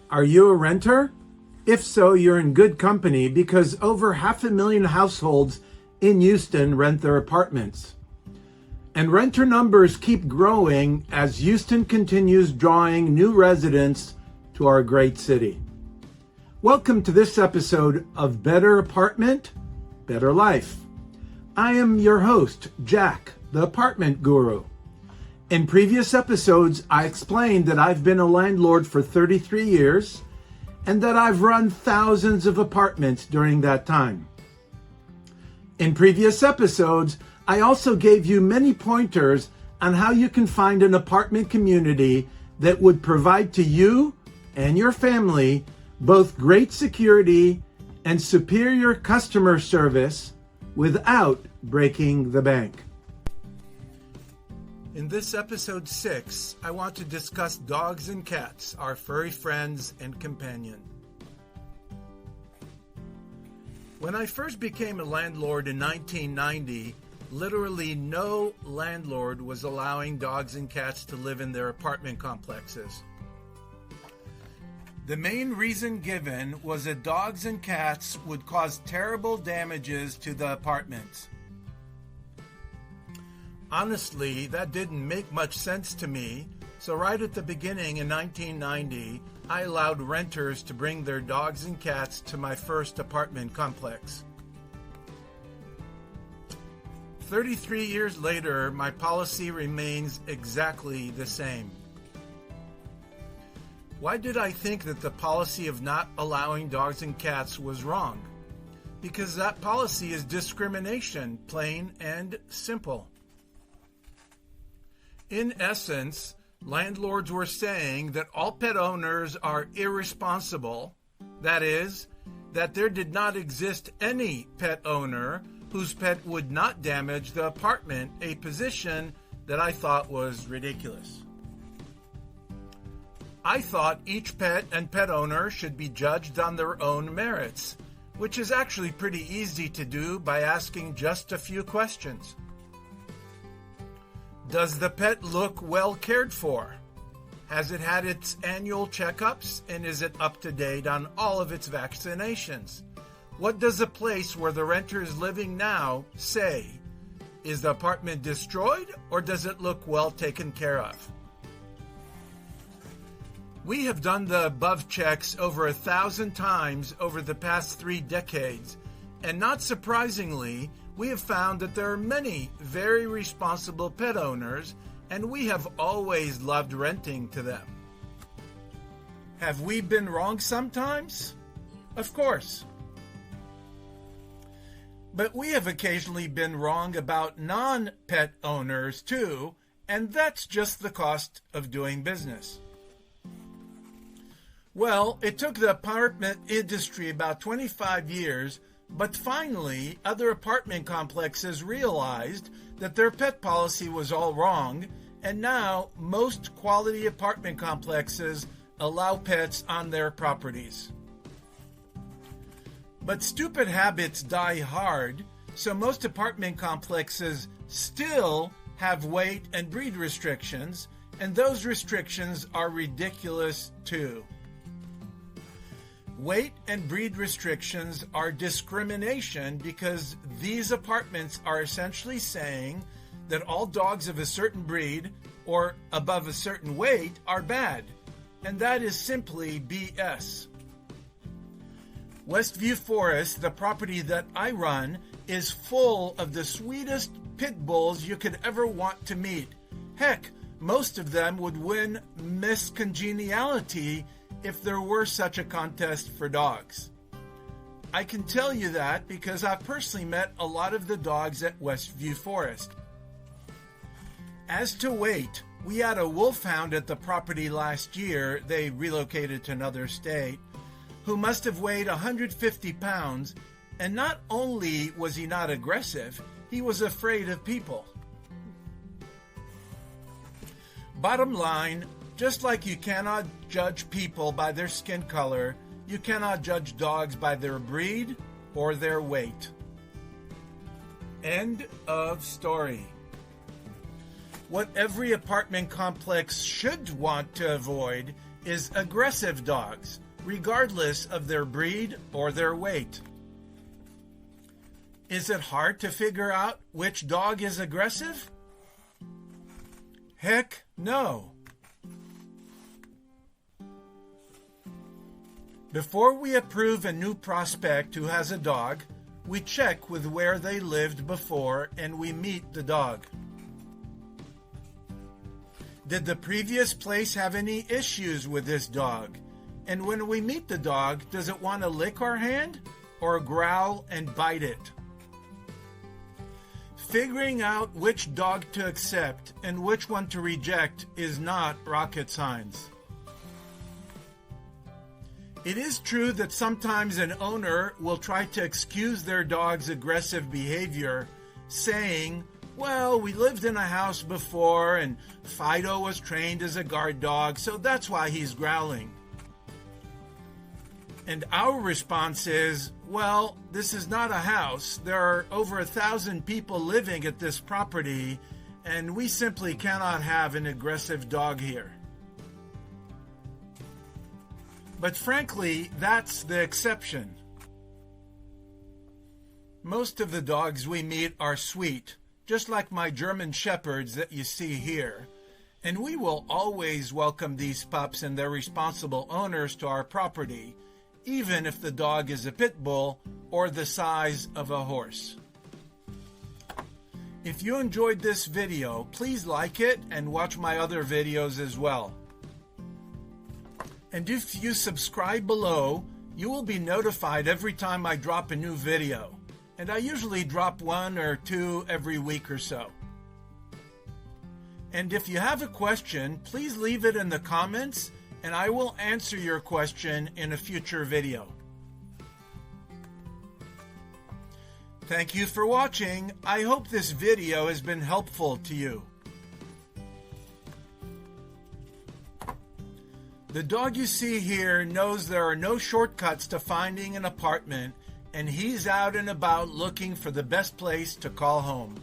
Are you a renter? If so, you're in good company because over 500,000 households in Houston rent their apartments. And renter numbers keep growing as Houston continues drawing new residents to our great city. Welcome to this episode of Better Apartment, Better Life. I am your host, Jack, the apartment guru. In previous episodes, I explained that I've been a landlord for 33 years and that I've run thousands of apartments during that time. In previous episodes, I also gave you many pointers on how you can find an apartment community that would provide to you and your family both great security and superior customer service without breaking the bank. In this episode 6, I want to discuss dogs and cats, our furry friends and companion. When I first became a landlord in 1990, literally no landlord was allowing dogs and cats to live in their apartment complexes. The main reason given was that dogs and cats would cause terrible damages to the apartments. Honestly, that didn't make much sense to me, so right at the beginning in 1990, I allowed renters to bring their dogs and cats to my first apartment complex. 33 years later, my policy remains exactly the same. Why did I think that the policy of not allowing dogs and cats was wrong? Because that policy is discrimination, plain and simple. In essence, landlords were saying that all pet owners are irresponsible. That is, that there did not exist any pet owner whose pet would not damage the apartment, a position that I thought was ridiculous. I thought each pet and pet owner should be judged on their own merits, which is actually pretty easy to do by asking just a few questions. Does the pet look well cared for? Has it had its annual checkups and is it up to date on all of its vaccinations? What does the place where the renter is living now say? Is the apartment destroyed or does it look well taken care of? We have done the above checks over 1,000 times over the past 3 decades, and not surprisingly, we have found that there are many very responsible pet owners, and we have always loved renting to them. Have we been wrong sometimes? Of course. But we have occasionally been wrong about non-pet owners too, and that's just the cost of doing business. Well, it took the apartment industry about 25 years, but finally, other apartment complexes realized that their pet policy was all wrong, and now most quality apartment complexes allow pets on their properties. But stupid habits die hard, so most apartment complexes still have weight and breed restrictions, and those restrictions are ridiculous too. Weight and breed restrictions are discrimination because these apartments are essentially saying that all dogs of a certain breed or above a certain weight are bad, and that is simply BS. Westview Forest, the property that I run, is full of the sweetest pit bulls you could ever want to meet. Heck, most of them would win Miss Congeniality if there were such a contest for dogs. I can tell you that because I've personally met a lot of the dogs at Westview Forest. As to weight, we had a wolfhound at the property last year, they relocated to another state, who must have weighed 150 pounds, and not only was he not aggressive, he was afraid of people. Bottom line, just like you cannot judge people by their skin color, you cannot judge dogs by their breed or their weight. End of story. What every apartment complex should want to avoid is aggressive dogs, regardless of their breed or their weight. Is it hard to figure out which dog is aggressive? Heck no. Before we approve a new prospect who has a dog, we check with where they lived before and we meet the dog. Did the previous place have any issues with this dog? And when we meet the dog, does it want to lick our hand or growl and bite it? Figuring out which dog to accept and which one to reject is not rocket science. It is true that sometimes an owner will try to excuse their dog's aggressive behavior, saying, well, we lived in a house before and Fido was trained as a guard dog, so that's why he's growling. And our response is, well, this is not a house. There are over 1,000 people living at this property, and we simply cannot have an aggressive dog here. But frankly, that's the exception. Most of the dogs we meet are sweet, just like my German Shepherds that you see here, and we will always welcome these pups and their responsible owners to our property, even if the dog is a pit bull or the size of a horse. If you enjoyed this video, please like it and watch my other videos as well. And if you subscribe below, you will be notified every time I drop a new video. And I usually drop 1 or 2 every week or so. And if you have a question, please leave it in the comments and I will answer your question in a future video. Thank you for watching. I hope this video has been helpful to you. The dog you see here knows there are no shortcuts to finding an apartment, and he's out and about looking for the best place to call home.